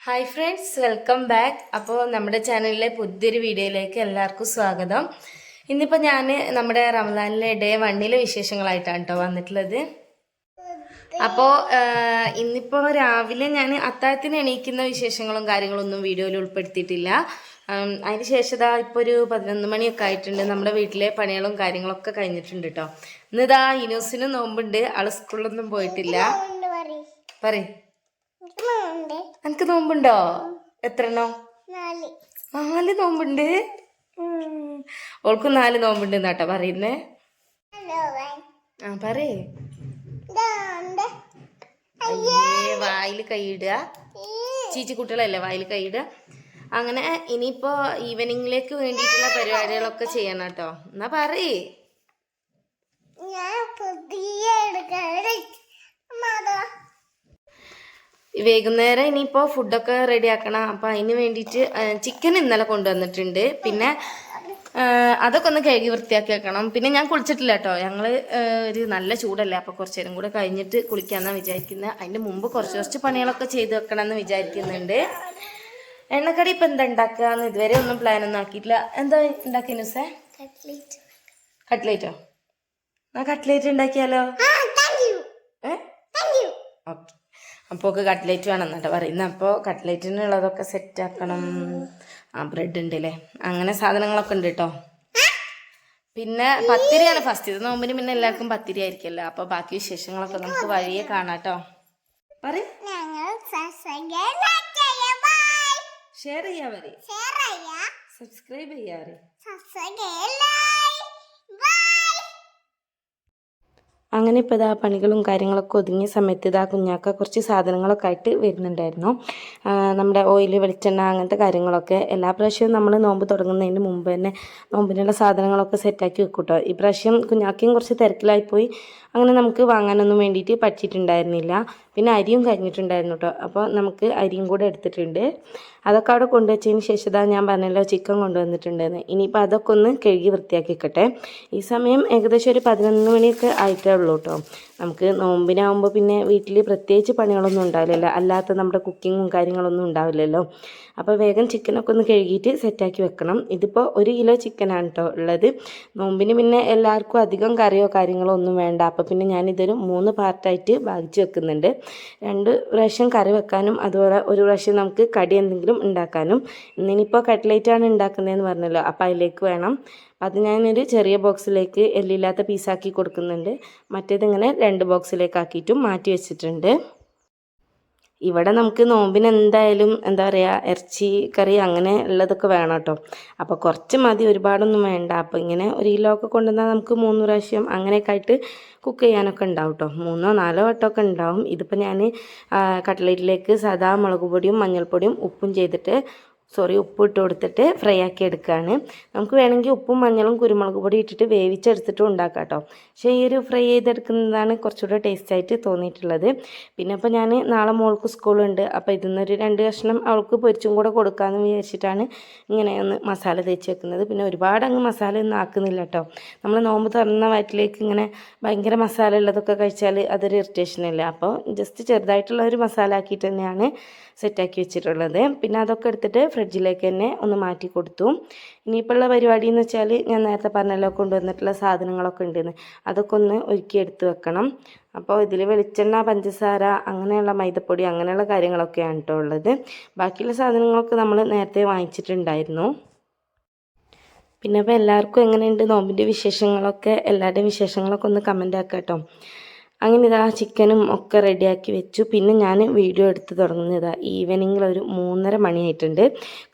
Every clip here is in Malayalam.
Hi friends, welcome back. അപ്പോൾ നമ്മുടെ ചാനലിലെ പുതിയൊരു വീഡിയോയിലേക്ക് എല്ലാവർക്കും സ്വാഗതം. ഇന്നിപ്പോൾ ഞാൻ നമ്മുടെ റമദാനിലെ ഡേ 1 വിശേഷങ്ങളായിട്ടാണ് കേട്ടോ വന്നിട്ടുള്ളത്. അപ്പോൾ ഇന്നിപ്പോൾ രാവിലെ ഞാൻ അത്താഴത്തിന് എണീക്കുന്ന വിശേഷങ്ങളും കാര്യങ്ങളൊന്നും വീഡിയോയിൽ ഉൾപ്പെടുത്തിയിട്ടില്ല. അതിന് ശേഷം ഇപ്പോൾ ഒരു 11 മണിയൊക്കെ ആയിട്ടുണ്ട്. നമ്മുടെ വീട്ടിലെ പണികളും കാര്യങ്ങളൊക്കെ കഴിഞ്ഞിട്ടുണ്ട് കേട്ടോ. ഇന്നിതാ ഇനൂസിന് നോമ്പുണ്ട്. ആൾ സ്കൂളിലൊന്നും പോയിട്ടില്ല. പറയ്, എനിക്ക് നോമ്പുണ്ടോ? എത്രണ്ണോ? 4 നോമ്പുണ്ട്. ഓൾക്കും 4 നോമ്പുണ്ട് എന്നാട്ടോ പറയുന്നേ. ആ പറയേ. അയ്യേ, വായിൽ കൈയിടുക. ചീച്ചി കുട്ടികളല്ലേ വായിൽ കൈയിടുക. അങ്ങനെ ഇനിയിപ്പോ ഈവനിങ്ങിലേക്ക് വേണ്ടിയിട്ടുള്ള പരിപാടികളൊക്കെ ചെയ്യണം കേട്ടോ. എന്നാ പറയേ. വൈകുന്നേരം ഇനിയിപ്പോൾ ഫുഡൊക്കെ റെഡിയാക്കണം. അപ്പോൾ അതിന് വേണ്ടിയിട്ട് ചിക്കൻ ഇന്നലെ കൊണ്ടുവന്നിട്ടുണ്ട്. പിന്നെ അതൊക്കെ ഒന്ന് കഴുകി വൃത്തിയാക്കി വെക്കണം. പിന്നെ ഞാൻ കുളിച്ചിട്ടില്ല കേട്ടോ. ഞങ്ങൾ ഒരു നല്ല ചൂടല്ലേ, അപ്പോൾ കുറച്ച് നേരം കൂടെ കഴിഞ്ഞിട്ട് കുളിക്കാമെന്നാണ് വിചാരിക്കുന്നത്. അതിൻ്റെ മുമ്പ് കുറച്ച് പണികളൊക്കെ ചെയ്ത് വെക്കണം എന്ന് വിചാരിക്കുന്നുണ്ട്. എണ്ണക്കടി ഇപ്പം എന്താ ഉണ്ടാക്കുകയെന്ന് ഇതുവരെ ഒന്നും പ്ലാനൊന്നും ആക്കിയിട്ടില്ല. എന്താ ഉണ്ടാക്കിയ ന്യൂസേ? കട്ട്ലേറ്റോ? ആ കട്ട്ലേറ്റ് ഉണ്ടാക്കിയാലോ? ഓക്കെ. അപ്പോൾ കട്ട്ലേറ്റ് വേണം എന്നിട്ട് പറയുന്നത്. അപ്പോൾ കട്ട്ലേറ്റിനുള്ളതൊക്കെ സെറ്റാക്കണം. ആ ബ്രെഡ് ഉണ്ട് അല്ലേ, അങ്ങനെ സാധനങ്ങളൊക്കെ ഉണ്ട് കേട്ടോ. പിന്നെ പത്തിരിയാണ് ഫസ്റ്റ്. ഇത് നോമ്പിന് പിന്നെ എല്ലാവർക്കും പത്തിരി ആയിരിക്കുമല്ലോ. അപ്പോൾ ബാക്കി വിശേഷങ്ങളൊക്കെ നമുക്ക് വഴിയെ കാണാം കേട്ടോ. ഷെയർ ചെയ്യാ വരെ, സബ്സ്ക്രൈബ് ചെയ്യാ വരെ. അങ്ങനെ ഇപ്പോൾ ഇതാ പണികളും കാര്യങ്ങളൊക്കെ ഒതുങ്ങിയ സമയത്ത് ഇതാ കുഞ്ഞാക്ക കുറച്ച് സാധനങ്ങളൊക്കെ ആയിട്ട് വരുന്നുണ്ടായിരുന്നു. നമ്മുടെ ഓയിൽ, വെളിച്ചെണ്ണ, അങ്ങനത്തെ കാര്യങ്ങളൊക്കെ എല്ലാ പ്രാവശ്യവും നമ്മൾ നോമ്പ് തുടങ്ങുന്നതിന് മുമ്പ് തന്നെ നോമ്പിനുള്ള സാധനങ്ങളൊക്കെ സെറ്റാക്കി വെക്കും കേട്ടോ. ഈ പ്രാവശ്യം കുഞ്ഞാക്കയും കുറച്ച് തിരക്കിലായിപ്പോയി. അങ്ങനെ നമുക്ക് വാങ്ങാനൊന്നും വേണ്ടിയിട്ട് പറ്റിയിട്ടുണ്ടായിരുന്നില്ല. പിന്നെ അരിയും കഴിഞ്ഞിട്ടുണ്ടായിരുന്നു കേട്ടോ. അപ്പോൾ നമുക്ക് അരിയും കൂടെ എടുത്തിട്ടുണ്ട്. അതൊക്കെ അവിടെ കൊണ്ടുവച്ചതിന് ശേഷം ഇതാ ഞാൻ പറഞ്ഞല്ലോ ചിക്കൻ കൊണ്ടുവന്നിട്ടുണ്ടെന്ന്. ഇനിയിപ്പോൾ അതൊക്കെ ഒന്ന് കഴുകി വൃത്തിയാക്കി വെക്കട്ടെ. ഈ സമയം ഏകദേശം ഒരു 11 മണിയൊക്കെ ആയിട്ടേ ഉള്ളൂ കേട്ടോ. നമുക്ക് നോമ്പിനാകുമ്പോൾ പിന്നെ വീട്ടിൽ പ്രത്യേകിച്ച് പണികളൊന്നും ഉണ്ടാവില്ലല്ലോ, അല്ലാത്ത നമ്മുടെ കുക്കിങ്ങും കാര്യങ്ങളൊന്നും ഉണ്ടാവില്ലല്ലോ. അപ്പോൾ വേഗം ചിക്കനൊക്കെ ഒന്ന് കഴുകിയിട്ട് സെറ്റാക്കി വെക്കണം. ഇതിപ്പോൾ 1 കിലോ ചിക്കനാണ് കേട്ടോ ഉള്ളത്. നോമ്പിന് പിന്നെ എല്ലാവർക്കും അധികം കറിയോ കാര്യങ്ങളോ ഒന്നും വേണ്ട. അപ്പോൾ പിന്നെ ഞാനിതൊരു 3 പാർട്ടായിട്ട് ഭാഗിച്ച് വെക്കുന്നുണ്ട്. 2 പ്രാവശ്യം കറി വെക്കാനും അതുപോലെ 1 പ്രാവശ്യം നമുക്ക് കടി എന്തെങ്കിലും ഉണ്ടാക്കാനും. ഇന്നിപ്പോൾ കട്ട്ലേറ്റാണ് ഉണ്ടാക്കുന്നതെന്ന് പറഞ്ഞല്ലോ, അപ്പോൾ അതിലേക്ക് വേണം. അത് ഞാനൊരു ചെറിയ ബോക്സിലേക്ക് എല്ലില്ലാത്ത പീസാക്കി കൊടുക്കുന്നുണ്ട്. മറ്റേതിങ്ങനെ 2 ബോക്സിലേക്ക് ആക്കിയിട്ടും മാറ്റി വെച്ചിട്ടുണ്ട്. ഇവിടെ നമുക്ക് നോമ്പിന് എന്തായാലും എന്താ പറയുക, ഇറച്ചി കറി അങ്ങനെ ഉള്ളതൊക്കെ വേണം കേട്ടോ. അപ്പോൾ കുറച്ച് മതി, ഒരുപാടൊന്നും വേണ്ട. അപ്പോൾ ഇങ്ങനെ 1 കിലോ ഒക്കെ കൊണ്ടുവന്നാൽ നമുക്ക് 3 പ്രാവശ്യം അങ്ങനെയൊക്കെ ആയിട്ട് കുക്ക് ചെയ്യാനൊക്കെ ഉണ്ടാവും കേട്ടോ. 3 4 വട്ടമൊക്കെ ഉണ്ടാവും. ഇതിപ്പോൾ ഞാൻ കട്ട്ലേറ്റിലേക്ക് സാദാ മുളക് പൊടിയും മഞ്ഞൾപ്പൊടിയും ഉപ്പും ചെയ്തിട്ട് ഉപ്പ് ഇട്ട് കൊടുത്തിട്ട് ഫ്രൈ ആക്കി എടുക്കുകയാണ്. നമുക്ക് വേണമെങ്കിൽ ഉപ്പും മഞ്ഞളും കുരുമുളക് പൊടി ഇട്ടിട്ട് വേവിച്ചെടുത്തിട്ടും ഉണ്ടാക്കാം കേട്ടോ. പക്ഷേ ഈ ഒരു ഫ്രൈ ചെയ്തെടുക്കുന്നതാണ് കുറച്ചുകൂടെ ടേസ്റ്റായിട്ട് തോന്നിയിട്ടുള്ളത്. പിന്നെ ഇപ്പോൾ ഞാൻ നാളെ മോൾക്ക് സ്കൂളുണ്ട്. അപ്പോൾ ഇതിന്നൊരു 2 കഷ്ണം അവൾക്ക് പൊരിച്ചും കൂടെ കൊടുക്കാമെന്ന് വിചാരിച്ചിട്ടാണ് ഇങ്ങനെ ഒന്ന് മസാല തേച്ച് വെക്കുന്നത്. പിന്നെ ഒരുപാട് അങ്ങ് മസാല ഒന്നും ആക്കുന്നില്ല കേട്ടോ. നമ്മൾ നോമ്പ് തുറന്ന വയറ്റിലേക്ക് ഇങ്ങനെ ഭയങ്കര മസാല ഉള്ളതൊക്കെ കഴിച്ചാൽ അതൊരു ഇറിറ്റേഷനല്ല. അപ്പോൾ ജസ്റ്റ് ചെറുതായിട്ടുള്ള ഒരു മസാല ആക്കിയിട്ട് തന്നെയാണ് സെറ്റാക്കി വെച്ചിട്ടുള്ളത്. പിന്നെ അതൊക്കെ എടുത്തിട്ട് ഫ്രിഡ്ജിലേക്ക് തന്നെ ഒന്ന് മാറ്റി കൊടുത്തു. ഇനിയിപ്പോൾ ഉള്ള പരിപാടി എന്ന് വെച്ചാൽ ഞാൻ നേരത്തെ പറഞ്ഞല്ലോ കൊണ്ടുവന്നിട്ടുള്ള സാധനങ്ങളൊക്കെ ഉണ്ടെന്ന്, അതൊക്കെ ഒന്ന് ഒരുക്കി എടുത്ത് വെക്കണം. അപ്പോൾ ഇതിൽ വെളിച്ചെണ്ണ, പഞ്ചസാര, അങ്ങനെയുള്ള മൈദപ്പൊടി, അങ്ങനെയുള്ള കാര്യങ്ങളൊക്കെയാണ് കേട്ടോ ഉള്ളത്. ബാക്കിയുള്ള സാധനങ്ങളൊക്കെ നമ്മൾ നേരത്തെ വാങ്ങിച്ചിട്ടുണ്ടായിരുന്നു. പിന്നെ ഇപ്പോൾ എല്ലാവർക്കും എങ്ങനെയുണ്ട് നോമ്പിൻ്റെ വിശേഷങ്ങളൊക്കെ, എല്ലാവരുടെയും വിശേഷങ്ങളൊക്കെ ഒന്ന് കമൻ്റ് ആക്കാം കേട്ടോ. അങ്ങനെ ഇതാ ചിക്കനും ഒക്കെ റെഡിയാക്കി വെച്ചു. പിന്നെ ഞാൻ വീഡിയോ എടുത്ത് തുടങ്ങുന്നതാ ഈവനിങ്ങിൽ ഒരു 3:30 മണിയായിട്ടുണ്ട്.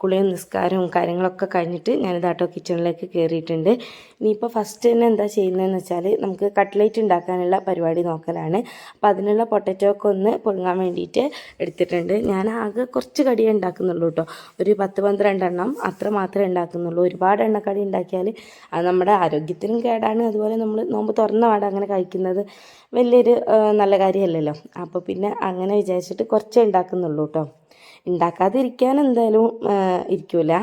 കുളിയും നിസ്കാരവും കാര്യങ്ങളൊക്കെ കഴിഞ്ഞിട്ട് ഞാനിതാട്ടോ കിച്ചണിലേക്ക് കയറിയിട്ടുണ്ട്. ഇനിയിപ്പോൾ ഫസ്റ്റ് തന്നെ എന്താ ചെയ്യുന്നതെന്ന് വെച്ചാൽ നമുക്ക് കട്ട്ലേറ്റ് ഉണ്ടാക്കാനുള്ള പരിപാടി നോക്കലാണ്. അപ്പോൾ അതിനുള്ള പൊട്ടറ്റോ ഒക്കെ ഒന്ന് പൊങ്ങാൻ വേണ്ടിയിട്ട് എടുത്തിട്ടുണ്ട്. ഞാൻ ആകെ കുറച്ച് കടിയേ ഉണ്ടാക്കുന്നുള്ളൂ കേട്ടോ. ഒരു 10-12 എണ്ണം അത്ര മാത്രമേ ഉണ്ടാക്കുന്നുള്ളൂ. ഒരുപാട് എണ്ണക്കടി ഉണ്ടാക്കിയാൽ അത് നമ്മുടെ ആരോഗ്യത്തിനും കേടാണ്. അതുപോലെ നമ്മൾ നോമ്പ് തുറന്ന പാടെ അങ്ങനെ കഴിക്കുന്നത് വലിയൊരു നല്ല കാര്യമല്ലല്ലോ. അപ്പോൾ പിന്നെ അങ്ങനെ വിചാരിച്ചിട്ട് കുറച്ചേ ഉണ്ടാക്കുന്നുള്ളൂ കേട്ടോ. ഉണ്ടാക്കാതെ ഇരിക്കാൻ എന്തായാലും ഇരിക്കില്ല.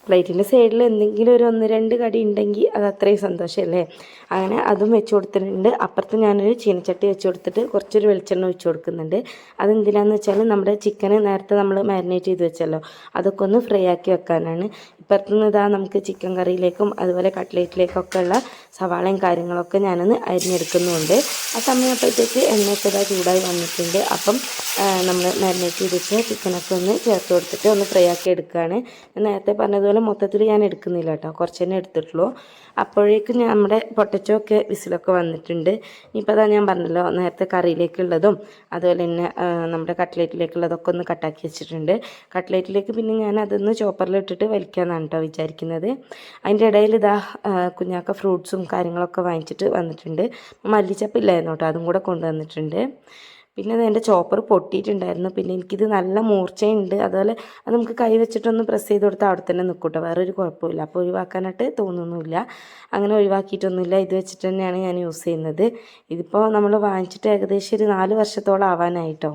പ്ലേറ്റിൻ്റെ സൈഡിൽ എന്തെങ്കിലും ഒരു 1-2 കടി ഉണ്ടെങ്കിൽ അത് അത്രയും സന്തോഷമല്ലേ. അങ്ങനെ അതും വെച്ച് കൊടുത്തിട്ടുണ്ട്. അപ്പുറത്ത് ഞാനൊരു ചീനച്ചട്ടി വെച്ച് കൊടുത്തിട്ട് കുറച്ചൊരു വെളിച്ചെണ്ണ ഒഴിച്ച് കൊടുക്കുന്നുണ്ട്. അതെന്തിനാന്ന് വെച്ചാൽ നമ്മുടെ ചിക്കന് നേരത്തെ നമ്മൾ മാരിനേറ്റ് ചെയ്ത് വെച്ചല്ലോ, അതൊക്കെ ഒന്ന് ഫ്രൈ ആക്കി വെക്കാനാണ്. ഇപ്പുറത്തുനിന്ന് ഇതാ നമുക്ക് ചിക്കൻ കറിയിലേക്കും അതുപോലെ കട്ട്ലേറ്റിലേക്കൊക്കെ ഉള്ള സവാളയും കാര്യങ്ങളൊക്കെ ഞാനൊന്ന് അരിഞ്ഞെടുക്കുന്നുണ്ട്. ആ സമയപ്പോഴത്തേക്ക് എണ്ണയൊക്കെ ഇതാ ചൂടായി വന്നിട്ടുണ്ട്. അപ്പം നമ്മൾ മാരിനേറ്റ് ചെയ്ത് വെച്ച ചിക്കനൊക്കെ ഒന്ന് ചേർത്ത് കൊടുത്തിട്ട് ഒന്ന് ഫ്രൈ ആക്കി എടുക്കുകയാണ്. നേരത്തെ പറഞ്ഞതുപോലെ മൊത്തത്തിൽ ഞാൻ എടുക്കുന്നില്ല കേട്ടോ, കുറച്ച് തന്നെ എടുത്തിട്ടുള്ളൂ. അപ്പോഴേക്കും നമ്മുടെ പൊട്ടറ്റോ ഒക്കെ വിസിലൊക്കെ വന്നിട്ടുണ്ട്. ഇനിയിപ്പോൾ അതാ ഞാൻ പറഞ്ഞല്ലോ നേരത്തെ കറിയിലേക്കുള്ളതും അതുപോലെ തന്നെ നമ്മുടെ കട്ട്ലേറ്റിലേക്കുള്ളതൊക്കെ ഒന്ന് കട്ടാക്കി വെച്ചിട്ടുണ്ട്. കട്ട്ലേറ്റിലേക്ക് പിന്നെ ഞാൻ അതൊന്ന് ചോപ്പറിലിട്ടിട്ട് വലിക്കാമെന്നാണ് കേട്ടോ വിചാരിക്കുന്നത്. അതിൻ്റെ ഇടയിൽ ഇതാ കുഞ്ഞാക്ക ഫ്രൂട്ട്സും കാര്യങ്ങളൊക്കെ വാങ്ങിച്ചിട്ട് വന്നിട്ടുണ്ട്. മല്ലിച്ചപ്പില്ലായിരുന്നു കേട്ടോ, അതും കൂടെ കൊണ്ടുവന്നിട്ടുണ്ട്. പിന്നെ എൻ്റെ ചോപ്പർ പൊട്ടിയിട്ടുണ്ടായിരുന്നു. പിന്നെ എനിക്കിത് നല്ല മൂർച്ചയുണ്ട്, അതുപോലെ അത് നമുക്ക് കൈ വെച്ചിട്ടൊന്ന് പ്രസ് ചെയ്ത് കൊടുത്താൽ അവിടെ തന്നെ നിൽക്കും കേട്ടോ, വേറൊരു കുഴപ്പമില്ല. അപ്പോൾ ഒഴിവാക്കാനായിട്ട് തോന്നുന്നില്ല, അങ്ങനെ ഒഴിവാക്കിയിട്ടൊന്നുമില്ല. ഇത് വെച്ചിട്ട് തന്നെയാണ് ഞാൻ യൂസ് ചെയ്യുന്നത്. ഇതിപ്പോൾ നമ്മൾ വാങ്ങിച്ചിട്ട് ഏകദേശം ഒരു 4 വർഷത്തോളം ആവാനായിട്ടോ.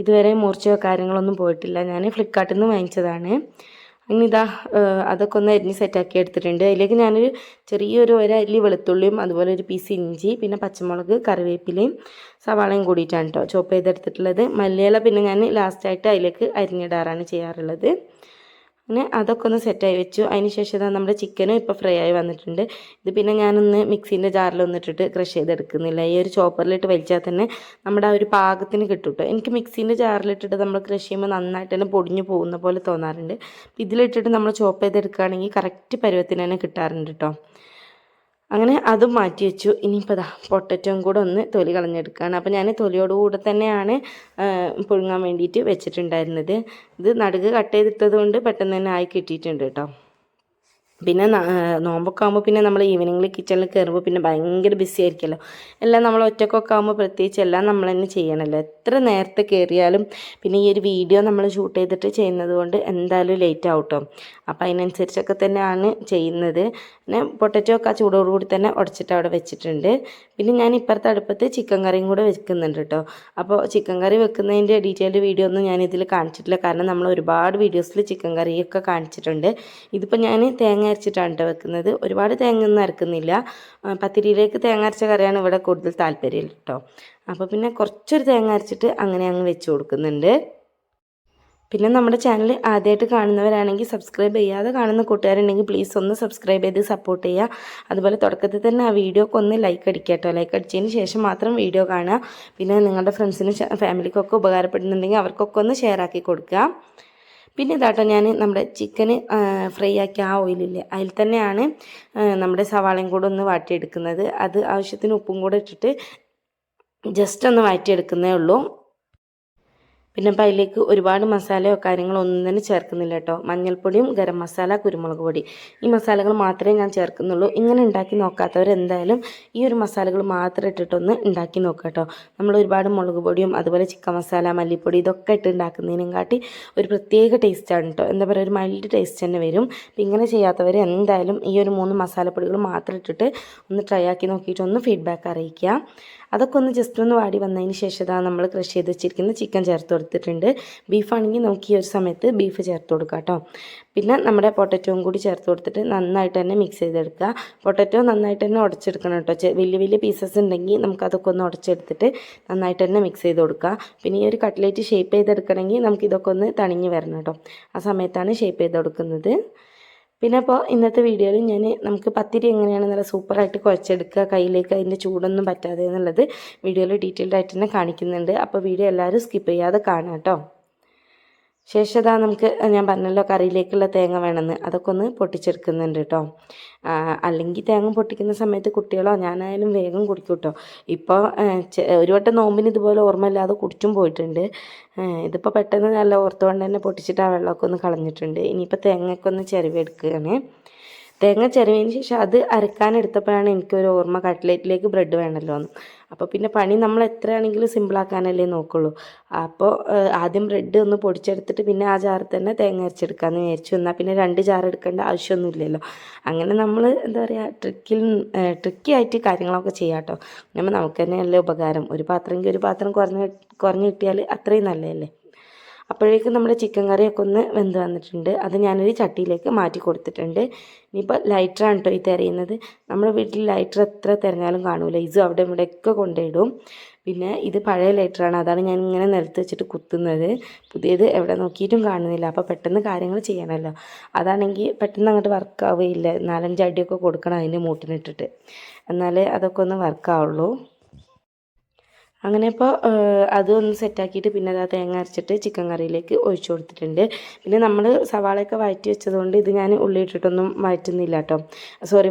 ഇതുവരെ മൂർച്ചയോ കാര്യങ്ങളൊന്നും പോയിട്ടില്ല. ഞാൻ ഫ്ലിപ്കാർട്ടിൽ നിന്ന് വാങ്ങിച്ചതാണ്. ഇനി ഇതാ അതൊക്കെ ഒന്ന് അരിഞ്ഞ് സെറ്റാക്കി എടുത്തിട്ടുണ്ട്. അതിലേക്ക് ഞാനൊരു ചെറിയൊരു അല്ലി വെളുത്തുള്ളിയും അതുപോലെ ഒരു പീസ് ഇഞ്ചി പിന്നെ പച്ചമുളക് കറിവേപ്പിലയും സവാളയും കൂടിയിട്ടാണ് കേട്ടോ ചോപ്പ് ചെയ്തെടുത്തിട്ടുള്ളത്. മല്ലിയില പിന്നെ ഞാൻ ലാസ്റ്റായിട്ട് അതിലേക്ക് അരിഞ്ഞിടാറാണ് ചെയ്യാറുള്ളത്. അങ്ങനെ അതൊക്കെ ഒന്ന് സെറ്റായി വെച്ചു. അതിന് ശേഷം ഇതാ നമ്മുടെ ചിക്കനും ഇപ്പോൾ ഫ്രൈ ആയി വന്നിട്ടുണ്ട്. ഇത് പിന്നെ ഞാനൊന്ന് മിക്സീൻ്റെ ജാറിലൊന്നിട്ടിട്ട് ക്രഷ് ചെയ്തെടുക്കുന്നില്ല, ഈ ഒരു ചോപ്പറിലിട്ട് വലിച്ചാൽ തന്നെ നമ്മുടെ ആ ഒരു പാകത്തിന് കിട്ടും കേട്ടോ. എനിക്ക് മിക്സീൻ്റെ ജാറിലിട്ടിട്ട് നമ്മൾ ക്രഷ് ചെയ്യുമ്പോൾ നന്നായിട്ട് തന്നെ പൊടിഞ്ഞു പോകുന്ന പോലെ തോന്നാറുണ്ട്. ഇതിലിട്ടിട്ട് നമ്മൾ ചോപ്പ് ചെയ്തെടുക്കുകയാണെങ്കിൽ കറക്റ്റ് പരുവത്തിന് തന്നെ കിട്ടാറുണ്ട് കേട്ടോ. അങ്ങനെ അതും മാറ്റി വെച്ചു. ഇനിയിപ്പോൾ ഇതാ പൊട്ടറ്റോയും കൂടെ ഒന്ന് തൊലി കളഞ്ഞെടുക്കുകയാണ്. അപ്പോൾ ഞാൻ തൊലിയോടുകൂടെ തന്നെയാണ് പുഴുങ്ങാൻ വേണ്ടിയിട്ട് വെച്ചിട്ടുണ്ടായിരുന്നത്. ഇത് നടുക്ക് കട്ട് ചെയ്തിട്ടത് കൊണ്ട് പെട്ടെന്ന് തന്നെ ആയി കിട്ടിയിട്ടുണ്ട് കേട്ടോ. പിന്നെ നോമ്പൊക്കെ ആകുമ്പോൾ പിന്നെ നമ്മൾ ഈവനിങ്ങിൽ കിച്ചണിൽ കയറുമ്പോൾ പിന്നെ ഭയങ്കര ബിസി ആയിരിക്കുമല്ലോ. എല്ലാം നമ്മൾ ഒറ്റക്കൊക്കെ ആകുമ്പോൾ പ്രത്യേകിച്ച് എല്ലാം നമ്മൾ തന്നെ ചെയ്യണമല്ലോ. എത്ര നേരത്തെ കയറിയാലും പിന്നെ ഈ ഒരു വീഡിയോ നമ്മൾ ഷൂട്ട് ചെയ്തിട്ട് ചെയ്യുന്നത് കൊണ്ട് എന്തായാലും ലേറ്റ് ആവും കേട്ടോ. അപ്പോൾ അതിനനുസരിച്ചൊക്കെ തന്നെയാണ് ചെയ്യുന്നത്. പിന്നെ പൊട്ടറ്റോ ഒക്കെ ആ ചൂടോടുകൂടി തന്നെ ഉടച്ചിട്ട് അവിടെ വെച്ചിട്ടുണ്ട്. പിന്നെ ഞാൻ ഇപ്പുറത്തെ അടുപ്പത്ത് ചിക്കൻ കറിയും കൂടെ വെക്കുന്നുണ്ട് കേട്ടോ. അപ്പോൾ ചിക്കൻ കറി വെക്കുന്നതിൻ്റെ ഡീറ്റെയിൽഡ് വീഡിയോ ഒന്നും ഞാൻ ഇതിൽ കാണിച്ചിട്ടില്ല, കാരണം നമ്മൾ ഒരുപാട് വീഡിയോസിൽ ചിക്കൻ കറിയൊക്കെ കാണിച്ചിട്ടുണ്ട്. ഇതിപ്പോൾ ഞാൻ തേങ്ങ അരച്ചിട്ടാണ് കേട്ടോ വെക്കുന്നത്. ഒരുപാട് തേങ്ങ ഒന്നും അരക്കുന്നില്ല. പത്തിരിയിലേക്ക് തേങ്ങ അരച്ച കറിയാണ് ഇവിടെ കൂടുതൽ താല്പര്യം കേട്ടോ. അപ്പോൾ പിന്നെ കുറച്ചൊരു തേങ്ങ അരച്ചിട്ട് അങ്ങനെ അങ്ങ് വെച്ച് കൊടുക്കുന്നുണ്ട്. പിന്നെ നമ്മുടെ ചാനൽ ആദ്യമായിട്ട് കാണുന്നവരാണെങ്കിൽ സബ്സ്ക്രൈബ് ചെയ്യാതെ കാണുന്ന കൂട്ടുകാരുണ്ടെങ്കിൽ പ്ലീസ് ഒന്ന് സബ്സ്ക്രൈബ് ചെയ്ത് സപ്പോർട്ട് ചെയ്യുക. അതുപോലെ തുടക്കത്തിൽ തന്നെ ആ വീഡിയോക്ക് ഒന്ന് ലൈക്ക് അടിക്കുക കേട്ടോ. ലൈക്ക് അടിച്ചതിന് ശേഷം മാത്രം വീഡിയോ കാണുക. പിന്നെ നിങ്ങളുടെ ഫ്രണ്ട്സിനും ഫാമിലിക്കൊക്കെ ഉപകാരപ്പെടുന്നുണ്ടെങ്കിൽ അവർക്കൊക്കെ ഒന്ന് ഷെയർ ആക്കി കൊടുക്കുക. പിന്നെ ഇതാട്ടോ ഞാൻ നമ്മുടെ ചിക്കന് ഫ്രൈ ആക്കിയ ആ ഓയിലില്ലേ അതിൽ തന്നെയാണ് നമ്മുടെ സവാളയും കൂടെ ഒന്ന് വാട്ടിയെടുക്കുന്നത്. അത് ആവശ്യത്തിന് ഉപ്പും കൂടെ ഇട്ടിട്ട് ജസ്റ്റ് ഒന്ന് വാറ്റിയെടുക്കുന്നേ ഉള്ളൂ. പിന്നെ അപ്പോൾ അതിലേക്ക് ഒരുപാട് മസാലയോ കാര്യങ്ങളോ ഒന്നും തന്നെ ചേർക്കുന്നില്ല കേട്ടോ. മഞ്ഞൾപ്പൊടിയും ഗരം മസാല കുരുമുളക് പൊടി ഈ മസാലകൾ മാത്രമേ ഞാൻ ചേർക്കുന്നുള്ളൂ. ഇങ്ങനെ ഉണ്ടാക്കി നോക്കാത്തവർ എന്തായാലും ഈ ഒരു മസാലകൾ മാത്രം ഇട്ടിട്ടൊന്ന് ഉണ്ടാക്കി നോക്കുക കേട്ടോ. നമ്മൾ ഒരുപാട് മുളക് പൊടിയും അതുപോലെ ചിക്കൻ മസാല മല്ലിപ്പൊടി ഇതൊക്കെ ഇട്ട് ഉണ്ടാക്കുന്നതിനും കാട്ടി ഒരു പ്രത്യേക ടേസ്റ്റാണ് കേട്ടോ. എന്താ പറയുക, ഒരു മൈൽഡ് ടേസ്റ്റ് തന്നെ വരും. അപ്പം ഇങ്ങനെ ചെയ്യാത്തവർ എന്തായാലും ഈ ഒരു 3 മസാലപ്പൊടികൾ മാത്രം ഇട്ടിട്ട് ഒന്ന് ട്രൈ ആക്കി നോക്കിയിട്ട് ഒന്ന് ഫീഡ്ബാക്ക് അറിയിക്കുക. അതൊക്കെ ഒന്ന് ജസ്റ്റ് ഒന്ന് വാടി വന്നതിന് ശേഷം നമ്മൾ ക്രഷ് ചെയ്ത് വെച്ചിരിക്കുന്ന ചിക്കൻ ചേർത്ത് കൊടുത്തിട്ടുണ്ട്. ബീഫാണെങ്കിൽ നമുക്ക് ഈ ഒരു സമയത്ത് ബീഫ് ചേർത്ത് കൊടുക്കാം കേട്ടോ. പിന്നെ നമ്മുടെ പൊട്ടറ്റോയും കൂടി ചേർത്ത് കൊടുത്തിട്ട് നന്നായിട്ട് തന്നെ മിക്സ് ചെയ്തെടുക്കുക. പൊട്ടറ്റോ നന്നായിട്ട് തന്നെ ഉടച്ചെടുക്കണം കേട്ടോ. വലിയ വലിയ പീസസ് ഉണ്ടെങ്കിൽ നമുക്കതൊക്കെ ഒന്ന് ഉടച്ചെടുത്തിട്ട് നന്നായിട്ട് തന്നെ മിക്സ് ചെയ്ത് കൊടുക്കുക. പിന്നെ ഈ ഒരു കട്ട്ലേറ്റ് ഷേപ്പ് ചെയ്തെടുക്കണമെങ്കിൽ നമുക്കിതൊക്കെ ഒന്ന് തണിഞ്ഞ് വരണം കേട്ടോ. ആ സമയത്താണ് ഷേപ്പ് ചെയ്ത് കൊടുക്കുന്നത്. പിന്നെ അപ്പോൾ ഇന്നത്തെ വീഡിയോയിൽ നമുക്ക് പത്തിരി എങ്ങനെയാണ് നല്ല സൂപ്പറായിട്ട് കുഴച്ചെടുക്കുക, കയ്യിലേക്ക് അതിൻ്റെ ചൂടൊന്നും പറ്റാതെ എന്നുള്ളത് വീഡിയോയിൽ ഡീറ്റെയിൽഡ് ആയിട്ട് തന്നെ കാണിക്കുന്നുണ്ട്. അപ്പോൾ വീഡിയോ എല്ലാവരും സ്കിപ്പ് ചെയ്യാതെ കാണാം കേട്ടോ. ശേഷം നമുക്ക് ഞാൻ പറഞ്ഞല്ലോ കറിയിലേക്കുള്ള തേങ്ങ വേണമെന്ന്, അതൊക്കെ ഒന്ന് പൊട്ടിച്ചെടുക്കുന്നുണ്ട് കേട്ടോ. അല്ലെങ്കിൽ തേങ്ങ പൊട്ടിക്കുന്ന സമയത്ത് കുട്ടികളോ ഞാനായാലും വേഗം കുടിക്കും കേട്ടോ. ഇപ്പോൾ ഒരു വട്ടം നോമ്പിന് ഇതുപോലെ ഓർമ്മയില്ലാതെ കുടിച്ചും പോയിട്ടുണ്ട്. ഇതിപ്പോൾ പെട്ടെന്ന് നല്ല ഓർത്തുകൊണ്ട് തന്നെ പൊട്ടിച്ചിട്ട് ആ വെള്ളമൊക്കെ ഒന്ന് കളഞ്ഞിട്ടുണ്ട്. ഇനിയിപ്പോൾ തേങ്ങയൊക്കെ ഒന്ന് ചിരവിയെടുക്കുകയാണ്. തേങ്ങ ചിരവിയതിന് ശേഷം അത് അരക്കാനെടുത്തപ്പോഴാണ് എനിക്കൊരു ഓർമ്മ, കട്ട്ലേറ്റിലേക്ക് ബ്രെഡ് വേണമല്ലോ എന്ന്. അപ്പോൾ പിന്നെ പണി നമ്മൾ എത്രയാണെങ്കിലും സിമ്പിളാക്കാനല്ലേ നോക്കുള്ളൂ. അപ്പോൾ ആദ്യം ബ്രെഡ് ഒന്ന് പൊടിച്ചെടുത്തിട്ട് പിന്നെ ആ ജാറിൽ തന്നെ തേങ്ങ അരച്ചെടുക്കാമെന്ന് വിചാരിച്ചു. എന്നാൽ പിന്നെ 2 ജാർ എടുക്കേണ്ട ആവശ്യമൊന്നുമില്ലല്ലോ. അങ്ങനെ നമ്മൾ എന്താ പറയുക ട്രിക്കി ആയിട്ട് കാര്യങ്ങളൊക്കെ ചെയ്യാം കേട്ടോ. നമുക്ക് തന്നെയല്ലേ ഉപകാരം. ഒരു പാത്രമെങ്കിൽ ഒരു പാത്രം കുറഞ്ഞ് കിട്ടിയാൽ അത്രയും നല്ലതല്ലേ. അപ്പോഴേക്കും നമ്മുടെ ചിക്കൻ കറിയൊക്കെ ഒന്ന് വെന്ത് വന്നിട്ടുണ്ട്. അത് ഞാനൊരു ചട്ടിയിലേക്ക് മാറ്റി കൊടുത്തിട്ടുണ്ട്. ഇനിയിപ്പോൾ ലൈറ്ററാണ് കേട്ടോ ഈ തിരയുന്നത്. നമ്മുടെ വീട്ടിൽ ലൈറ്റർ എത്ര തിരഞ്ഞാലും കാണൂല. ഇത് അവിടെ ഇവിടെയൊക്കെ കൊണ്ടിടും. പിന്നെ ഇത് പഴയ ലൈറ്ററാണ്, അതാണ് ഞാൻ ഇങ്ങനെ നിലത്ത് വെച്ചിട്ട് കുത്തുന്നത്. പുതിയത് എവിടെ നോക്കിയിട്ടും കാണുന്നില്ല. അപ്പോൾ പെട്ടെന്ന് കാര്യങ്ങൾ ചെയ്യണമല്ലോ. അതാണെങ്കിൽ പെട്ടെന്ന് അങ്ങോട്ട് വർക്കാവുകയില്ല. 4-5 അടിയൊക്കെ കൊടുക്കണം അതിൻ്റെ മൂട്ടിനിട്ടിട്ട്, എന്നാലേ അതൊക്കെ ഒന്ന് വർക്കാവുള്ളൂ. അങ്ങനെ ഇപ്പോൾ അതൊന്ന് സെറ്റാക്കിയിട്ട് പിന്നെ അത് തേങ്ങ അരച്ചിട്ട് ചിക്കൻ കറിയിലേക്ക് ഒഴിച്ചു കൊടുത്തിട്ടുണ്ട്. പിന്നെ നമ്മൾ സവാളയൊക്കെ വഴറ്റി വെച്ചതുകൊണ്ട് ഇത് ഞാൻ ഉള്ളി ഇട്ടിട്ടൊന്നും വഴറ്റുന്നില്ല കേട്ടോ,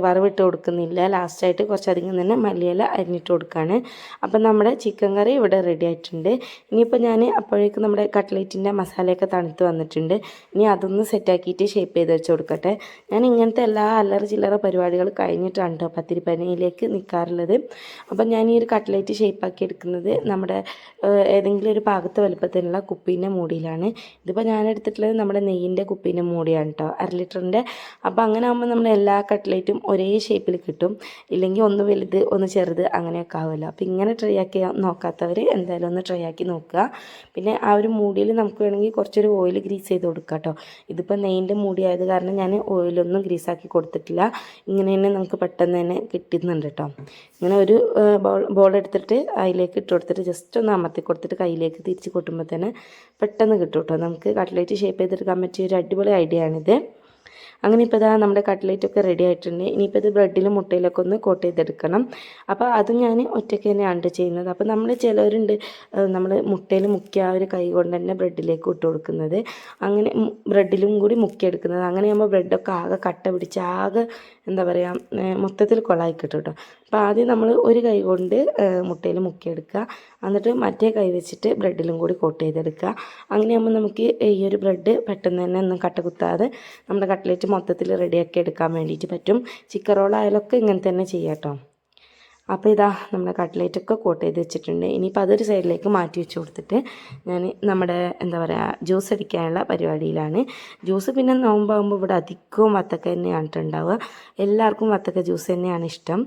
വറവിട്ട് കൊടുക്കുന്നില്ല. ലാസ്റ്റായിട്ട് കുറച്ചധികം തന്നെ മല്ലിയില അരിഞ്ഞിട്ട് കൊടുക്കുകയാണ്. അപ്പം നമ്മുടെ ചിക്കൻ കറി ഇവിടെ റെഡി ആയിട്ടുണ്ട്. ഇനിയിപ്പോൾ ഞാൻ അപ്പോഴേക്കും നമ്മുടെ കട്ട്ലേറ്റിൻ്റെ മസാലയൊക്കെ തണുത്ത് വന്നിട്ടുണ്ട്. ഇനി അതൊന്ന് സെറ്റാക്കിയിട്ട് ഷേപ്പ് ചെയ്ത് വെച്ച് കൊടുക്കട്ടെ. ഞാൻ ഇങ്ങനത്തെ എല്ലാ അല്ലറ ചില്ലറ പരിപാടികൾ കഴിഞ്ഞിട്ടാണ് കേട്ടോ പത്തിരിപ്പനിയിലേക്ക് നിൽക്കാറുള്ളത്. അപ്പം ഞാൻ ഈ ഒരു കട്ട്ലേറ്റ് ഷേപ്പാക്കി എടുക്കുന്നത് നമ്മുടെ ഏതെങ്കിലും ഒരു പാകത്തെ വലുപ്പത്തിലുള്ള കുപ്പീൻ്റെ മൂടിയിലാണ്. ഇതിപ്പോൾ ഞാൻ എടുത്തിട്ടുള്ളത് നമ്മുടെ നെയ്യിൻ്റെ കുപ്പീൻ്റെ മൂടിയാണ് കേട്ടോ, 1/2 ലിറ്ററിൻ്റെ. അപ്പോൾ അങ്ങനെ ആകുമ്പോൾ നമ്മൾ എല്ലാ കട്ട്ലേറ്റും ഒരേ ഷേപ്പിൽ കിട്ടും. ഇല്ലെങ്കിൽ ഒന്ന് വലുത് ഒന്ന് ചെറുത് അങ്ങനെയൊക്കെ ആവുമല്ലോ. അപ്പോൾ ഇങ്ങനെ ട്രൈ ആക്കി നോക്കാത്തവർ എന്തായാലും ഒന്ന് ട്രൈ ആക്കി നോക്കുക. പിന്നെ ആ ഒരു മൂടിയിൽ നമുക്ക് വേണമെങ്കിൽ കുറച്ചൊരു ഓയിൽ ഗ്രീസ് ചെയ്ത് കൊടുക്കുക കേട്ടോ. ഇതിപ്പോൾ നെയ്യിൻ്റെ മൂടി ആയത് കാരണം ഞാൻ ഓയിലൊന്നും ഗ്രീസാക്കി കൊടുത്തിട്ടില്ല. ഇങ്ങനെ തന്നെ നമുക്ക് പെട്ടെന്ന് തന്നെ കിട്ടുന്നുണ്ട് കേട്ടോ. ഇങ്ങനെ ഒരു ബോൾ എടുത്തിട്ട് അതിലേക്ക് ഇട്ട് കൊടുത്തിട്ട് ജസ്റ്റ് ഒന്ന് അമർത്തി കൊടുത്തിട്ട് കയ്യിലേക്ക് തിരിച്ച് കൊട്ടുമ്പോൾ തന്നെ പെട്ടെന്ന് കിട്ടും കേട്ടോ. നമുക്ക് കട്ട്ലേറ്റ് ഷേപ്പ് ചെയ്തെടുക്കാൻ പറ്റിയ ഒരു അടിപൊളി ഐഡിയ ആണിത്. അങ്ങനെ ഇപ്പോൾ ഇതാ നമ്മുടെ കട്ട്ലേറ്റൊക്കെ റെഡി ആയിട്ടുണ്ട്. ഇനിയിപ്പോൾ ഇത് ബ്രെഡിലും മുട്ടയിലൊക്കെ ഒന്ന് കോട്ട് ചെയ്തെടുക്കണം. അപ്പോൾ അതും ഞാൻ ഒറ്റയ്ക്ക് തന്നെയാണ് ചെയ്യുന്നത്. അപ്പോൾ നമ്മൾ ചിലവരുണ്ട് നമ്മൾ മുട്ടയിൽ മുക്കി ആ ഒരു കൈ കൊണ്ട് തന്നെ ബ്രെഡിലേക്ക് ഇട്ട് കൊടുക്കുന്നത്, അങ്ങനെ ബ്രെഡിലും കൂടി മുക്കിയെടുക്കുന്നത്. അങ്ങനെയാകുമ്പോൾ ബ്രെഡൊക്കെ ആകെ കട്ട പിടിച്ച് ആകെ എന്താ പറയുക മൊത്തത്തിൽ കൊളായി കിട്ടും കേട്ടോ. അപ്പോൾ ആദ്യം നമ്മൾ ഒരു കൈ കൊണ്ട് മുട്ടയിൽ മുക്കിയെടുക്കുക, എന്നിട്ട് മറ്റേ കൈ വെച്ചിട്ട് ബ്രെഡിലും കൂടി കോട്ട് ചെയ്തെടുക്കുക. അങ്ങനെയാകുമ്പോൾ നമുക്ക് ഈ ഒരു ബ്രെഡ് പെട്ടെന്ന് തന്നെ ഒന്നും കട്ട കുത്താതെ നമ്മുടെ കട്ട്ലേറ്റ് മൊത്തത്തിൽ റെഡിയാക്കി എടുക്കാൻ വേണ്ടിയിട്ട് പറ്റും. ചിക്കൻ റോളായാലൊക്കെ ഇങ്ങനെ തന്നെ ചെയ്യാം കേട്ടോ. അപ്പോൾ ഇതാ നമ്മുടെ കട്ട്ലേറ്റൊക്കെ കോട്ട് ചെയ്ത് വെച്ചിട്ടുണ്ട്. ഇനിയിപ്പോൾ അതൊരു സൈഡിലേക്ക് മാറ്റി വെച്ച് കൊടുത്തിട്ട് ഞാൻ നമ്മുടെ എന്താ പറയുക ജ്യൂസ് അടിക്കാനുള്ള പരിപാടിയിലാണ്. ജ്യൂസ് പിന്നെ നോമ്പാകുമ്പോൾ ഇവിടെ അധികവും വത്തക്ക തന്നെയാണ് ഉണ്ടാവുക. എല്ലാവർക്കും വത്തക്ക ജ്യൂസ് തന്നെയാണ് ഇഷ്ടം.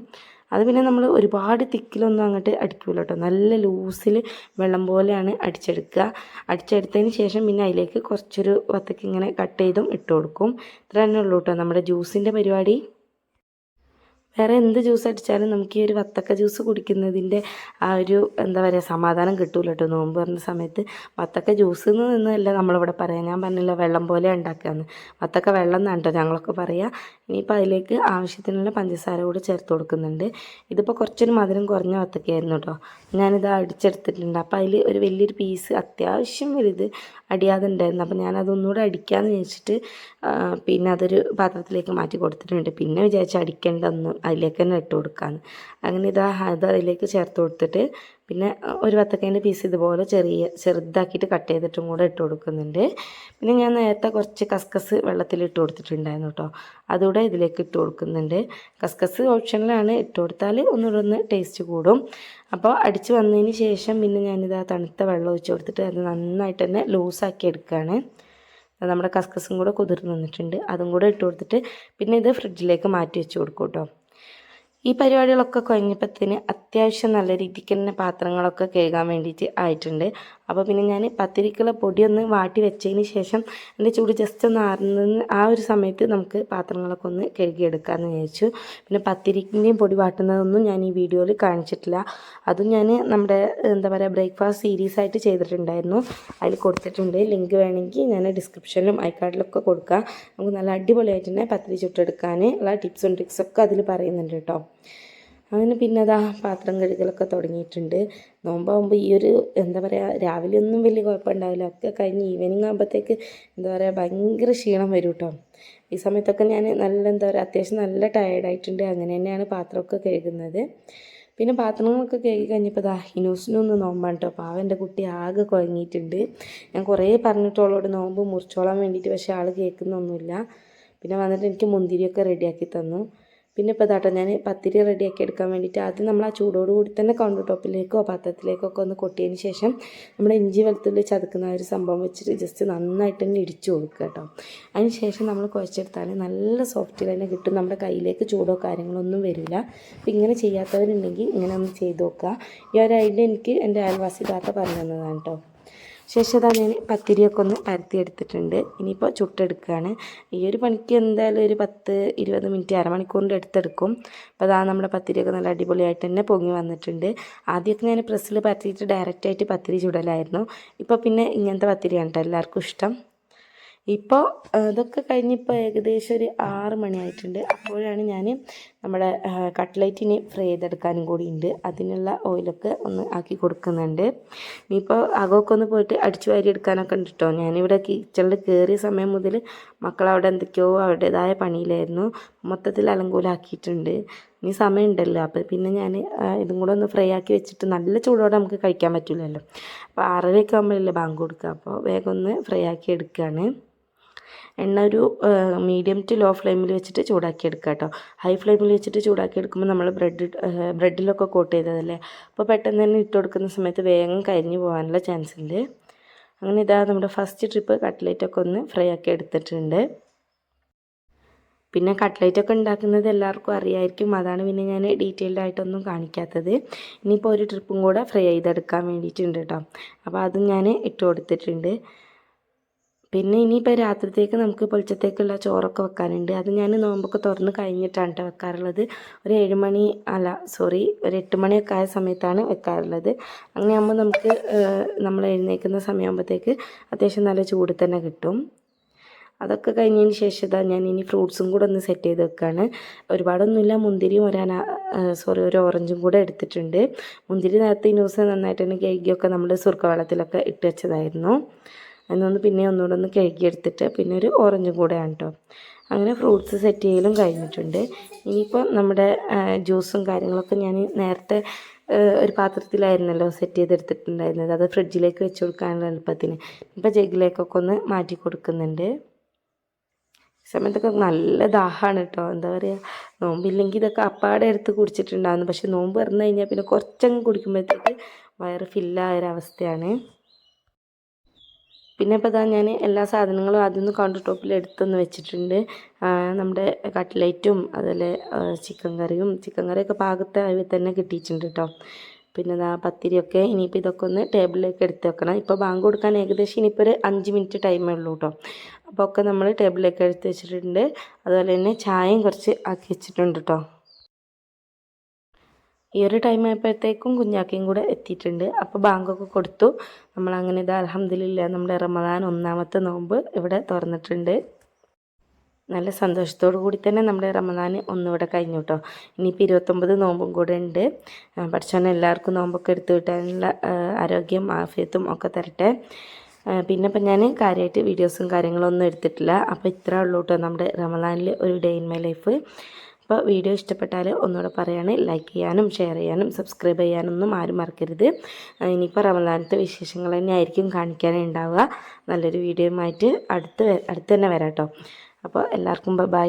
അത് പിന്നെ നമ്മൾ ഒരുപാട് തിക്കിലൊന്നും അങ്ങോട്ട് അടിക്കില്ല കേട്ടോ, നല്ല ലൂസിൽ വെള്ളം പോലെയാണ് അടിച്ചെടുക്കുക. അടിച്ചെടുത്തതിന് ശേഷം പിന്നെ അതിലേക്ക് കുറച്ചൊരു വത്തക്ക ഇങ്ങനെ കട്ട് ചെയ്തും ഇട്ട് കൊടുക്കും. ഇത്ര തന്നെ ഉള്ളൂ കേട്ടോ നമ്മുടെ ജ്യൂസിൻ്റെ പരിപാടി. വേറെ എന്ത് ജ്യൂസ് അടിച്ചാലും നമുക്ക് ഈ ഒരു വത്തക്ക ജ്യൂസ് കുടിക്കുന്നതിൻ്റെ ആ ഒരു എന്താ പറയുക സമാധാനം കിട്ടൂല കേട്ടോ. നോമ്പ് പറഞ്ഞ സമയത്ത് വത്തക്ക ജ്യൂസ് എന്നല്ല നമ്മളിവിടെ പറയാം. ഞാൻ പറഞ്ഞില്ല വെള്ളം പോലെ ഉണ്ടാക്കുകയെന്ന്, വത്തക്ക വെള്ളം എന്നാണ് കേട്ടോ ഞങ്ങളൊക്കെ പറയുക. ഇനിയിപ്പോൾ അതിലേക്ക് ആവശ്യത്തിനുള്ള പഞ്ചസാര കൂടി ചേർത്ത് കൊടുക്കുന്നുണ്ട്. ഇതിപ്പോൾ കുറച്ചൊരു മധുരം കുറഞ്ഞ വത്തക്കയായിരുന്നു കേട്ടോ. ഞാനിത് അടിച്ചെടുത്തിട്ടുണ്ട്. അപ്പോൾ അതിൽ ഒരു വലിയൊരു പീസ് അത്യാവശ്യം വലുത് അടിയാതെ ഉണ്ടായിരുന്നു. അപ്പോൾ ഞാനതൊന്നുകൂടെ അടിക്കാമെന്ന് വിചാരിച്ചിട്ട് പിന്നെ അതൊരു പാത്രത്തിലേക്ക് മാറ്റി കൊടുത്തിട്ടുണ്ട്. പിന്നെ വിചാരിച്ച് അടിക്കേണ്ടതൊന്നും അതിലേക്ക് തന്നെ ഇട്ട് കൊടുക്കാമെന്ന്. അങ്ങനെ അത് അതിലേക്ക് ചേർത്ത് കൊടുത്തിട്ട് പിന്നെ ഒരു വത്തക്കേൻ്റെ പീസ് ഇതുപോലെ ചെറുതാക്കിയിട്ട് കട്ട് ചെയ്തിട്ടും കൂടെ ഇട്ട് കൊടുക്കുന്നുണ്ട്. പിന്നെ ഞാൻ നേരത്തെ കുറച്ച് കസ്കസ് വെള്ളത്തിലിട്ട് കൊടുത്തിട്ടുണ്ടായിരുന്നു കേട്ടോ, അതുകൂടെ ഇതിലേക്ക് ഇട്ട് കൊടുക്കുന്നുണ്ട്. കസ്കസ് ഓപ്ഷനിലാണ്, ഇട്ട് കൊടുത്താൽ ഒന്നുകൂടെ ഒന്ന് ടേസ്റ്റ് കൂടും. അപ്പോൾ അടിച്ച് വന്നതിന് ശേഷം പിന്നെ ഞാനിത് തണുത്ത വെള്ളം ഒഴിച്ച് കൊടുത്തിട്ട് അത് നന്നായിട്ട് തന്നെ ലൂസാക്കി എടുക്കുകയാണ്. നമ്മുടെ കസ്കസും കൂടെ കുതിർന്ന് നിന്നിട്ടുണ്ട്, അതും കൂടെ ഇട്ട് കൊടുത്തിട്ട് പിന്നെ ഇത് ഫ്രിഡ്ജിലേക്ക് മാറ്റി വെച്ച് കൊടുക്കും കേട്ടോ. ഈ പരിപാടികളൊക്കെ കഴിഞ്ഞപ്പോഴത്തേന് അത്യാവശ്യം നല്ല രീതിക്ക് തന്നെ പാത്രങ്ങളൊക്കെ കഴുകാൻ വേണ്ടിയിട്ട് ആയിട്ടുണ്ട്. അപ്പോൾ പിന്നെ ഞാൻ പത്തിരിക്കുള്ള പൊടിയൊന്ന് വാട്ടി വെച്ചതിന് ശേഷം എൻ്റെ ചൂട് ജസ്റ്റ് ഒന്ന് ആറുന്ന ആ ഒരു സമയത്ത് നമുക്ക് പാത്രങ്ങളൊക്കെ ഒന്ന് കഴുകിയെടുക്കാമെന്ന് വിചാരിച്ചു. പിന്നെ പത്തിരിക്കിൻ്റെയും പൊടി വാട്ടുന്നതൊന്നും ഞാൻ ഈ വീഡിയോയിൽ കാണിച്ചിട്ടില്ല. അതും ഞാൻ നമ്മുടെ എന്താ പറയുക ബ്രേക്ക്ഫാസ്റ്റ് സീരീസായിട്ട് ചെയ്തിട്ടുണ്ടായിരുന്നു, അതിൽ കൊടുത്തിട്ടുണ്ട്. ലിങ്ക് വേണമെങ്കിൽ ഞാൻ ഡിസ്ക്രിപ്ഷനിലും ഐക്കാർഡിലൊക്കെ കൊടുക്കാം. നമുക്ക് നല്ല അടിപൊളിയായിട്ട് തന്നെ പത്തിരി ചുട്ടെടുക്കാൻ ഉള്ള ടിപ്സും ട്രിക്സൊക്കെ അതിൽ പറയുന്നുണ്ട് കേട്ടോ. അങ്ങനെ പിന്നെ അതാ പാത്രം കഴുകലൊക്കെ തുടങ്ങിയിട്ടുണ്ട്. നോമ്പാകുമ്പോൾ ഈ ഒരു എന്താ പറയുക രാവിലെ ഒന്നും വലിയ കുഴപ്പമുണ്ടാവില്ല, ഒക്കെ കഴിഞ്ഞ് ഈവനിങ് ആകുമ്പോഴത്തേക്ക് എന്താ പറയുക ഭയങ്കര ക്ഷീണം വരും കേട്ടോ. ഈ സമയത്തൊക്കെ ഞാൻ നല്ല എന്താ പറയുക അത്യാവശ്യം നല്ല ടയേർഡായിട്ടുണ്ട്. അങ്ങനെ തന്നെയാണ് പാത്രമൊക്കെ കഴുകുന്നത്. പിന്നെ പാത്രങ്ങളൊക്കെ കഴുകി കഴിഞ്ഞപ്പോൾ ഹിനൂസിനൊന്ന് നോമ്പാണ് കേട്ടോ. പാവം എൻ്റെ കുട്ടി ആകെ കുഴങ്ങിയിട്ടുണ്ട്. ഞാൻ കുറേ പറഞ്ഞിട്ടോളോട് നോമ്പ് മുറിച്ചോളാൻ വേണ്ടിയിട്ട്, പക്ഷേ ആൾ കേൾക്കുന്നൊന്നുമില്ല. പിന്നെ വന്നിട്ട് എനിക്ക് മുന്തിരിയൊക്കെ റെഡിയാക്കി തന്നു. പിന്നെ ഇപ്പോൾ ഇതാട്ടോ ഞാൻ പത്തിരി റെഡിയാക്കി എടുക്കാൻ വേണ്ടിയിട്ട് ആദ്യം നമ്മൾ ആ ചൂടോട് കൂടി തന്നെ കൗണ്ടർ ടോപ്പിലേക്കോ പാത്രത്തിലേക്കോ ഒക്കെ ഒന്ന് കൊട്ടിയതിന് ശേഷം നമ്മുടെ ഇഞ്ചി വെളുത്തുള്ളി ചതക്കുന്ന ഒരു സംഭവം വെച്ചിട്ട് ജസ്റ്റ് നന്നായിട്ട് തന്നെ ഇടിച്ചു കൊടുക്കുക കേട്ടോ. അതിന് ശേഷം നമ്മൾ കുഴച്ചെടുത്താൽ നല്ല സോഫ്റ്റിൽ തന്നെ കിട്ടും, നമ്മുടെ കയ്യിലേക്ക് ചൂടോ കാര്യങ്ങളൊന്നും വരില്ല. അപ്പോൾ ഇങ്ങനെ ചെയ്യാത്തവരുണ്ടെങ്കിൽ ഇങ്ങനെ ഒന്ന് ചെയ്ത് നോക്കുക. ഈ ഒരു ഐഡിയ എനിക്ക് എൻ്റെ അയൽവാസി താത്ത പറഞ്ഞു തന്നതാണ് കേട്ടോ. ശേഷം അതാ ഞാൻ പത്തിരിയൊക്കെ ഒന്ന് പരത്തിയെടുത്തിട്ടുണ്ട്. ഇനിയിപ്പോൾ ചുട്ടെടുക്കുകയാണ്. ഈ ഒരു പണിക്ക് എന്തായാലും ഒരു 10-20 മിനിറ്റ് അരമണിക്കൂറിൻ്റെ അടുത്തെടുക്കും. അപ്പോൾ അതാ നമ്മുടെ പത്തിരിയൊക്കെ നല്ല അടിപൊളിയായിട്ട് തന്നെ പൊങ്ങി വന്നിട്ടുണ്ട്. ആദ്യമൊക്കെ ഞാൻ പ്രസ്സിൽ പരത്തിയിട്ട് ഡയറക്റ്റായിട്ട് പത്തിരി ചുടലായിരുന്നു. ഇപ്പോൾ പിന്നെ ഇങ്ങനത്തെ പത്തിരിയാണ് കേട്ടോ എല്ലാവർക്കും ഇഷ്ടം. ഇപ്പോൾ ഇതൊക്കെ കഴിഞ്ഞിപ്പോൾ ഏകദേശം ഒരു 6 മണിയായിട്ടുണ്ട്. അപ്പോഴാണ് ഞാൻ നമ്മുടെ കട്ട്ലൈറ്റിന് ഫ്രൈ ചെയ്തെടുക്കാനും കൂടി ഉണ്ട്. അതിനുള്ള ഓയിലൊക്കെ ഒന്ന് ആക്കി കൊടുക്കുന്നുണ്ട്. ഇനിയിപ്പോൾ അകമൊക്കെ ഒന്ന് പോയിട്ട് അടിച്ചു വാരി എടുക്കാനൊക്കെ ഉണ്ട് കേട്ടോ. ഞാനിവിടെ കിച്ചണിൽ കയറിയ സമയം മുതൽ മക്കളവിടെ എന്തൊക്കെയോ അവരുടേതായ പണിയിലായിരുന്നു. മൊത്തത്തിൽ അലങ്കോലാക്കിയിട്ടുണ്ട്. ഇനി സമയമുണ്ടല്ലോ, അപ്പോൾ പിന്നെ ഞാൻ ഇതും കൂടെ ഒന്ന് ഫ്രൈ ആക്കി വെച്ചിട്ട് നല്ല ചൂടോടെ നമുക്ക് കഴിക്കാൻ പറ്റില്ലല്ലോ. അപ്പോൾ 6:30 ആകുമ്പോഴല്ലേ ബാങ്ക് കൊടുക്കുക. അപ്പോൾ വേഗം ഒന്ന് ഫ്രൈ ആക്കി എടുക്കുകയാണ്. എണ്ണ ഒരു മീഡിയം ടു ലോ ഫ്ലെയിമിൽ വെച്ചിട്ട് ചൂടാക്കി എടുക്കുക കേട്ടോ. ഹൈ ഫ്ലെയിമിൽ വെച്ചിട്ട് ചൂടാക്കി എടുക്കുമ്പോൾ നമ്മൾ ബ്രെഡിലൊക്കെ കോട്ട് ചെയ്തതല്ലേ, അപ്പോൾ പെട്ടെന്ന് തന്നെ ഇട്ട് കൊടുക്കുന്ന സമയത്ത് വേഗം കരിഞ്ഞു പോകാനുള്ള ചാൻസ് ഉണ്ട്. അങ്ങനെ ഇതാ നമ്മുടെ ഫസ്റ്റ് ട്രിപ്പ് കട്ട്ലേറ്റൊക്കെ ഒന്ന് ഫ്രൈ ആക്കി എടുത്തിട്ടുണ്ട്. പിന്നെ കട്ട്ലേറ്റൊക്കെ ഉണ്ടാക്കുന്നത് എല്ലാവർക്കും അറിയാമായിരിക്കും, അതാണ് പിന്നെ ഞാൻ ഡീറ്റെയിൽഡ് ആയിട്ടൊന്നും കാണിക്കാത്തത്. ഇനിയിപ്പോൾ ഒരു ട്രിപ്പും കൂടെ ഫ്രൈ ചെയ്തെടുക്കാൻ വേണ്ടിയിട്ടുണ്ട് കേട്ടോ. അപ്പോൾ അതും ഞാൻ ഇട്ട് കൊടുത്തിട്ടുണ്ട്. പിന്നെ ഇനിയിപ്പോൾ രാത്രിത്തേക്ക് നമുക്ക് പൊളിച്ചത്തേക്കുള്ള ചോറൊക്കെ വെക്കാനുണ്ട്. അത് ഞാൻ നോമ്പൊക്കെ തുറന്ന് കഴിഞ്ഞിട്ടാണ് കേട്ടോ വെക്കാറുള്ളത്. ഒരു 7 മണി ഒരു 8 മണിയൊക്കെ ആയ സമയത്താണ് വെക്കാറുള്ളത്. അങ്ങനെയാകുമ്പോൾ നമുക്ക് നമ്മൾ എഴുന്നേൽക്കുന്ന സമയമാകുമ്പോഴത്തേക്ക് അത്യാവശ്യം നല്ല ചൂട് തന്നെ കിട്ടും. അതൊക്കെ കഴിഞ്ഞതിന് ശേഷം ഇതാ ഞാൻ ഇനി ഫ്രൂട്ട്സും കൂടെ ഒന്ന് സെറ്റ് ചെയ്ത് വെക്കുകയാണ്. ഒരുപാടൊന്നുമില്ല, മുന്തിരിയും ഒരു ഓറഞ്ചും കൂടെ എടുത്തിട്ടുണ്ട്. മുന്തിരി നേരത്തെ ഈ ദിവസം നന്നായിട്ട് തന്നെ കഴുകിയൊക്കെ നമ്മൾ സുർക്ക വെള്ളത്തിലൊക്കെ ഇട്ട് വെച്ചതായിരുന്നു. അതിനൊന്ന് പിന്നെ ഒന്നുകൂടെ ഒന്ന് കഴുകിയെടുത്തിട്ട് പിന്നെ ഒരു ഓറഞ്ചും കൂടെയാണ് കേട്ടോ. അങ്ങനെ ഫ്രൂട്ട്സ് സെറ്റ് ചെയ്യലും കഴിഞ്ഞിട്ടുണ്ട്. ഇനിയിപ്പോൾ നമ്മുടെ ജ്യൂസും കാര്യങ്ങളൊക്കെ ഞാൻ നേരത്തെ ഒരു പാത്രത്തിലായിരുന്നല്ലോ സെറ്റ് ചെയ്തെടുത്തിട്ടുണ്ടായിരുന്നത്. അത് ഫ്രിഡ്ജിലേക്ക് വെച്ച് കൊടുക്കാനുള്ള എളുപ്പത്തിന് ഇപ്പോൾ ജഗ്ഗിലേക്കൊക്കെ ഒന്ന് മാറ്റി കൊടുക്കുന്നുണ്ട്. സമയത്തൊക്കെ നല്ല ദാഹമാണ് കേട്ടോ. എന്താ പറയുക, നോമ്പില്ലെങ്കിൽ ഇതൊക്കെ അപ്പാടെ എടുത്ത് കുടിച്ചിട്ടുണ്ടാകുന്നു. പക്ഷെ നോമ്പ് തുറന്നു കഴിഞ്ഞാൽ പിന്നെ കുറച്ചങ്ങ് കുടിക്കുമ്പോഴത്തേക്ക് വയറ് ഫില്ലായ ഒരവസ്ഥയാണ്. പിന്നെ ഇപ്പോൾ ഇതാ ഞാൻ എല്ലാ സാധനങ്ങളും ആദ്യം കൗണ്ടർ ടോപ്പിൽ എടുത്തൊന്ന് വെച്ചിട്ടുണ്ട്. നമ്മുടെ കട്ട്ലേറ്റും അതുപോലെ ചിക്കൻ കറിയൊക്കെ പാകത്തെ അളവിൽ തന്നെ കിട്ടിയിട്ടുണ്ട് കേട്ടോ. പിന്നെ ഇതാ പത്തിരിയൊക്കെ ഇനിയിപ്പോൾ ഇതൊക്കെ ഒന്ന് ടേബിളിലേക്ക് എടുത്ത് വെക്കണം. ഇപ്പോൾ ബാങ്ക് കൊടുക്കാൻ ഏകദേശം ഇനിയിപ്പോൾ ഒരു 5 മിനിറ്റ് ടൈമേ ഉള്ളൂ കേട്ടോ. അപ്പോൾ ഒക്കെ നമ്മൾ ടേബിളിലേക്ക് എടുത്ത് വെച്ചിട്ടുണ്ട്. അതുപോലെ തന്നെ ചായയും കുറച്ച് ആക്കി വെച്ചിട്ടുണ്ട് കേട്ടോ. ഈ ഒരു ടൈം ആയപ്പോഴത്തേക്കും കുഞ്ഞാക്കയും കൂടെ എത്തിയിട്ടുണ്ട്. അപ്പോൾ ബാങ്കൊക്കെ കൊടുത്തു. നമ്മളങ്ങനെ ഇത് അൽഹംദുലില്ലാ നമ്മുടെ റമദാൻ 1ാമത്തെ നോമ്പ് ഇവിടെ തുറന്നിട്ടുണ്ട്. നല്ല സന്തോഷത്തോടു കൂടി തന്നെ നമ്മുടെ റമദാൻ ഒന്നിവിടെ കഴിഞ്ഞു കേട്ടോ. ഇനിയിപ്പോൾ 29 നോമ്പും കൂടെ ഉണ്ട്. പഠിച്ചോനെ എല്ലാവർക്കും നോമ്പൊക്കെ എടുത്തു കിട്ടാനുള്ള ആരോഗ്യം ആഫിയത്തും ഒക്കെ തരട്ടെ. പിന്നെ ഇപ്പം ഞാൻ കാര്യമായിട്ട് വീഡിയോസും കാര്യങ്ങളൊന്നും എടുത്തിട്ടില്ല. അപ്പോൾ ഇത്രേ ഉള്ളൂ കേട്ടോ നമ്മുടെ റമദാനിൽ ഒരു ഡേ ഇൻ മൈ ലൈഫ്. അപ്പോൾ വീഡിയോ ഇഷ്ടപ്പെട്ടാൽ ഒന്നുകൂടെ പറയാണ്, ലൈക്ക് ചെയ്യാനും ഷെയർ ചെയ്യാനും സബ്സ്ക്രൈബ് ചെയ്യാനൊന്നും ആരും മറക്കരുത്. ഇനിയിപ്പോൾ റമദാനത്തെ വിശേഷങ്ങൾ തന്നെ ആയിരിക്കും കാണിക്കാനുണ്ടാവുക. നല്ലൊരു വീഡിയോയുമായിട്ട് അടുത്ത് തന്നെ വരാം കേട്ടോ. അപ്പോൾ എല്ലാവർക്കും ബൈ.